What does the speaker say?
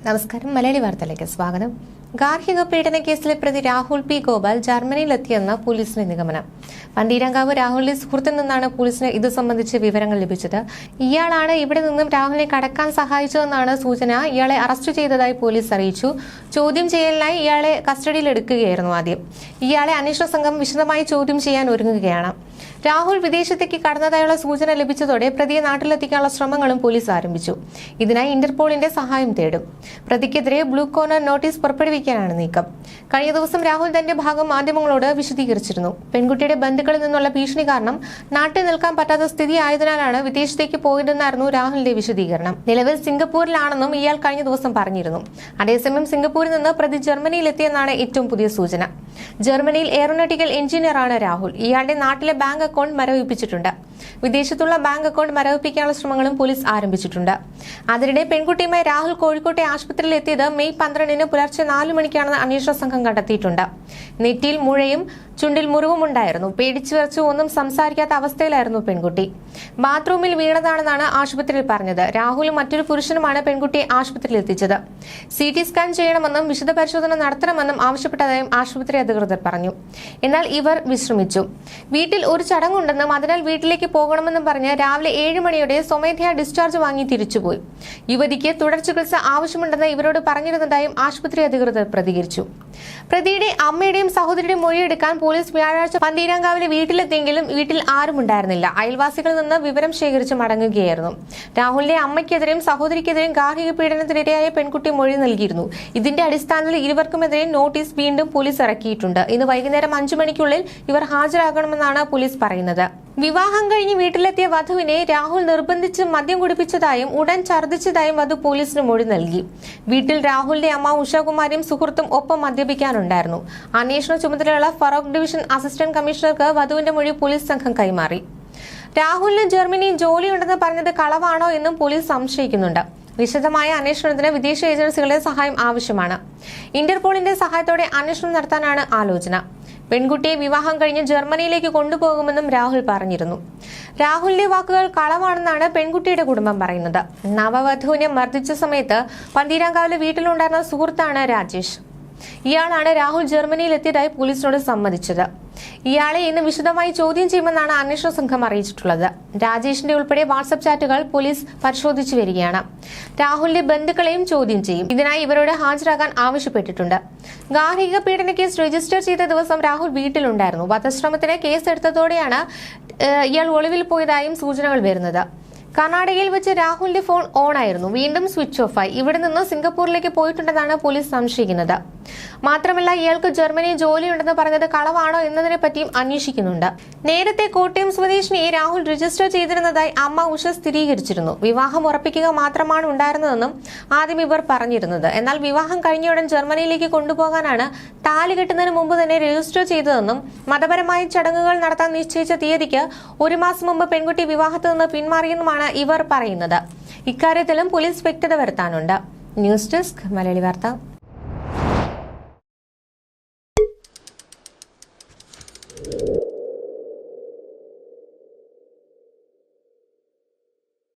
നമസ്കാരം. മലയാളി വാർത്തയിലേക്ക് സ്വാഗതം. ഗാർഹിക പീഡന കേസിലെ പ്രതി രാഹുൽ പി ഗോപാൽ ജർമ്മനിയിലെത്തിയെന്ന് പോലീസിന്റെ നിഗമനം. പന്തീരങ്കാവ് രാഹുലിന്റെ സുഹൃത്തിൽ നിന്നാണ് പോലീസിന് ഇത് സംബന്ധിച്ച് വിവരങ്ങൾ ലഭിച്ചത്. ഇയാളാണ് ഇവിടെ നിന്നും രാഹുലിനെ കടക്കാൻ സഹായിച്ചതെന്നാണ് സൂചന. ഇയാളെ അറസ്റ്റ് ചെയ്തതായി പോലീസ് അറിയിച്ചു. ചോദ്യം ചെയ്യലിനായി ഇയാളെ കസ്റ്റഡിയിലെടുക്കുകയായിരുന്നു ആദ്യം. ഇയാളെ അന്വേഷണ സംഘം വിശദമായി ചോദ്യം ചെയ്യാൻ ഒരുങ്ങുകയാണ്. രാഹുൽ വിദേശത്തേക്ക് കടന്നതായുള്ള സൂചന ലഭിച്ചതോടെ പ്രതിയെ നാട്ടിലെത്തിക്കാനുള്ള ശ്രമങ്ങളും പോലീസ് ആരംഭിച്ചു. ഇതിനായി ഇന്റർപോളിന്റെ സഹായം തേടും. പ്രതിക്കെതിരെ ബ്ലൂ കോർണർ നോട്ടീസ് പുറപ്പെടുവിക്കാനാണ് നീക്കം. കഴിഞ്ഞ ദിവസം രാഹുൽ തന്റെ ഭാഗം മാധ്യമങ്ങളോട് വിശദീകരിച്ചിരുന്നു. പെൺകുട്ടിയുടെ ബന്ധുക്കളിൽ നിന്നുള്ള ഭീഷണി കാരണം നാട്ടിൽ നിൽക്കാൻ പറ്റാത്ത സ്ഥിതി ആയതിനാലാണ് വിദേശത്തേക്ക് പോയതെന്നായിരുന്നു രാഹുലിന്റെ വിശദീകരണം. നിലവിൽ സിംഗപ്പൂരിലാണെന്നും ഇയാൾ കഴിഞ്ഞ ദിവസം പറഞ്ഞിരുന്നു. അതേസമയം സിംഗപ്പൂരിൽ നിന്ന് പ്രതി ജർമ്മനിയിലെത്തിയെന്നാണ് ഏറ്റവും പുതിയ സൂചന. ജർമ്മനിയിൽ എയറോനോട്ടിക്കൽ എഞ്ചിനീയറാണ് രാഹുൽ. ഇയാളുടെ നാട്ടിലെ ബാങ്ക് അക്കൗണ്ട് മരവിപ്പിച്ചിട്ടുണ്ട്. വിദേശത്തുള്ള ബാങ്ക് അക്കൗണ്ട് മരവിപ്പിക്കാനുള്ള ശ്രമങ്ങളും പോലീസ് ആരംഭിച്ചിട്ടുണ്ട്. അതിനിടെ പെൺകുട്ടിയുമായി രാഹുൽ കോഴിക്കോട്ടെ ആശുപത്രിയിൽ എത്തിയത് മെയ് 12 പുലർച്ചെ 4 മണിക്കാണെന്ന് അന്വേഷണ സംഘം കണ്ടെത്തിയിട്ടുണ്ട്. നെറ്റിയിൽ മുഴയും ചുണ്ടിൽ മുറിവും ഉണ്ടായിരുന്നു. പേടിച്ചു വിറച്ചു ഒന്നും സംസാരിക്കാത്ത അവസ്ഥയിലായിരുന്നു പെൺകുട്ടി. ബാത്റൂമിൽ വീണതാണെന്നാണ് ആശുപത്രിയിൽ പറഞ്ഞത്. രാഹുലും മറ്റൊരു പുരുഷനുമാണ് പെൺകുട്ടിയെ ആശുപത്രിയിൽ എത്തിച്ചത്. CT സ്കാൻ ചെയ്യണമെന്നും വിശദ പരിശോധന നടത്തണമെന്നും ആവശ്യപ്പെട്ടതായും ആശുപത്രി അധികൃതർ പറഞ്ഞു. എന്നാൽ ഇവർ വിശ്രമിച്ചു. വീട്ടിൽ ഒരു ചടങ്ങുണ്ടെന്നും അതിനാൽ വീട്ടിലേക്ക് പോകണമെന്നും പറഞ്ഞ് രാവിലെ 7 മണിയോടെ സ്വമേധയാ ഡിസ്ചാർജ് വാങ്ങി തിരിച്ചുപോയി. യുവതിക്ക് തുടർ ചികിത്സ ആവശ്യമുണ്ടെന്ന് ഇവരോട് പറഞ്ഞിരുന്നതായും ആശുപത്രി അധികൃതർ പ്രതികരിച്ചു. പ്രതിയുടെ അമ്മയുടെയും സഹോദരിയുടെയും മൊഴിയെടുക്കാൻ പോലീസ് വ്യാഴാഴ്ച പന്തീരങ്കാവിലെ വീട്ടിലെത്തിയെങ്കിലും വീട്ടിൽ ആരും ഉണ്ടായിരുന്നില്ല. അയൽവാസികളിൽ നിന്ന് വിവരം ശേഖരിച്ച് മടങ്ങുകയായിരുന്നു. രാഹുലിന്റെ അമ്മയ്ക്കെതിരെയും സഹോദരിക്കെതിരെയും ഗാർഹിക പീഡനത്തിനിരയായ പെൺകുട്ടി മൊഴി നൽകിയിരുന്നു. ഇതിന്റെ അടിസ്ഥാനത്തിൽ ഇരുവർക്കുമെതിരെ നോട്ടീസ് വീണ്ടും പോലീസ് ഇറക്കിയിട്ടുണ്ട്. ഇന്ന് വൈകുന്നേരം 5 മണിക്കുള്ളിൽ ഇവർ ഹാജരാകണമെന്നാണ് പോലീസ് പറയുന്നത്. വിവാഹം കഴിഞ്ഞ് വീട്ടിലെത്തിയ വധുവിനെ രാഹുൽ നിർബന്ധിച്ച് മദ്യം കുടിപ്പിച്ചതായും ഉടൻ ഛർദ്ദിച്ചതായും വധു പോലീസിന് മൊഴി നൽകി. വീട്ടിൽ രാഹുലിന്റെ അമ്മ ഉഷകുമാരിയും സുഹൃത്തും ഒപ്പം മദ്യപിക്കാനുണ്ടായിരുന്നു. അന്വേഷണ ചുമതലയുള്ള ഫറോക്ക് ഡിവിഷൻ അസിസ്റ്റന്റ് കമ്മീഷണർക്ക് വധുവിന്റെ മൊഴി പോലീസ് സംഘം കൈമാറി. രാഹുലിന് ജർമ്മനിയിൽ ജോലിയുണ്ടെന്ന് പറഞ്ഞത് കളവാണോ എന്നും പോലീസ് സംശയിക്കുന്നുണ്ട്. വിശദമായ അന്വേഷണത്തിന് വിദേശ ഏജൻസികളുടെ സഹായം ആവശ്യമാണ്. ഇന്റർപോളിന്റെ സഹായത്തോടെ അന്വേഷണം നടത്താനാണ് ആലോചന. പെൺകുട്ടിയെ വിവാഹം കഴിഞ്ഞ് ജർമ്മനിയിലേക്ക് കൊണ്ടുപോകുമെന്നും രാഹുൽ പറഞ്ഞിരുന്നു. രാഹുലിന്റെ വാക്കുകൾ കളവാണെന്നാണ് പെൺകുട്ടിയുടെ കുടുംബം പറയുന്നത്. നവവധുവിനെ മർദ്ദിച്ച സമയത്ത് പന്തീരാങ്കാവിലെ വീട്ടിലുണ്ടായിരുന്ന സുഹൃത്താണ് രാജേഷ്. ഇയാളാണ് രാഹുൽ ജർമ്മനിയിൽ എത്തിയതായി പോലീസിനോട് സമ്മതിച്ചത്. ഇയാളെ ഇന്ന് വിശദമായി ചോദ്യം ചെയ്യുമെന്നാണ് അന്വേഷണ സംഘം അറിയിച്ചിട്ടുള്ളത്. രാജേഷിന്റെ ഉൾപ്പെടെ വാട്സ്ആപ്പ് ചാറ്റുകൾ പോലീസ് പരിശോധിച്ചു വരികയാണ്. രാഹുലിന്റെ ബന്ധുക്കളെയും ചോദ്യം ചെയ്യും. ഇതിനായി ഇവരോട് ഹാജരാകാൻ ആവശ്യപ്പെട്ടിട്ടുണ്ട്. ഗാർഹിക പീഡന കേസ് രജിസ്റ്റർ ചെയ്ത ദിവസം രാഹുൽ വീട്ടിലുണ്ടായിരുന്നു. വധശ്രമത്തിന് കേസ് എടുത്തതോടെയാണ് ഇയാൾ ഒളിവിൽ പോയതായും സൂചനകൾ വരുന്നത്. കർണാടകയിൽ വെച്ച് രാഹുലിന്റെ ഫോൺ ഓൺ ആയിരുന്നു. വീണ്ടും സ്വിച്ച് ഓഫായി. ഇവിടെ നിന്ന് സിംഗപ്പൂരിലേക്ക് പോയിട്ടുണ്ടെന്നാണ് പോലീസ് സംശയിക്കുന്നത്. മാത്രമല്ല ഇയാൾക്ക് ജർമ്മനിയിൽ ജോലിയുണ്ടെന്ന് പറഞ്ഞത് കളവാണോ എന്നതിനെ പറ്റിയും അന്വേഷിക്കുന്നുണ്ട്. നേരത്തെ കോട്ടയം സ്വദേശിനിയെ രാഹുൽ രജിസ്റ്റർ ചെയ്തിരുന്നതായി അമ്മ ഉഷ സ്ഥിരീകരിച്ചിരുന്നു. വിവാഹം ഉറപ്പിക്കുക മാത്രമാണ് ഉണ്ടായിരുന്നതെന്നും ആദ്യം ഇവർ പറഞ്ഞിരുന്നത്. എന്നാൽ വിവാഹം കഴിഞ്ഞയുടൻ ജർമ്മനിയിലേക്ക് കൊണ്ടുപോകാനാണ് താലി കെട്ടുന്നതിന് മുമ്പ് തന്നെ രജിസ്റ്റർ ചെയ്തതെന്നും മതപരമായ ചടങ്ങുകൾ നടത്താൻ നിശ്ചയിച്ച തീയതിക്ക് 1 മാസം മുമ്പ് പെൺകുട്ടി വിവാഹത്തിൽ നിന്ന് പിന്മാറിയെന്നുമാണ് ഇവർ പറയുന്നത്. ഇക്കാര്യത്തിലും പോലീസ് വ്യക്തത വരുത്താനുണ്ട്. ന്യൂസ് ഡെസ്ക് മലയാളി വാർത്ത.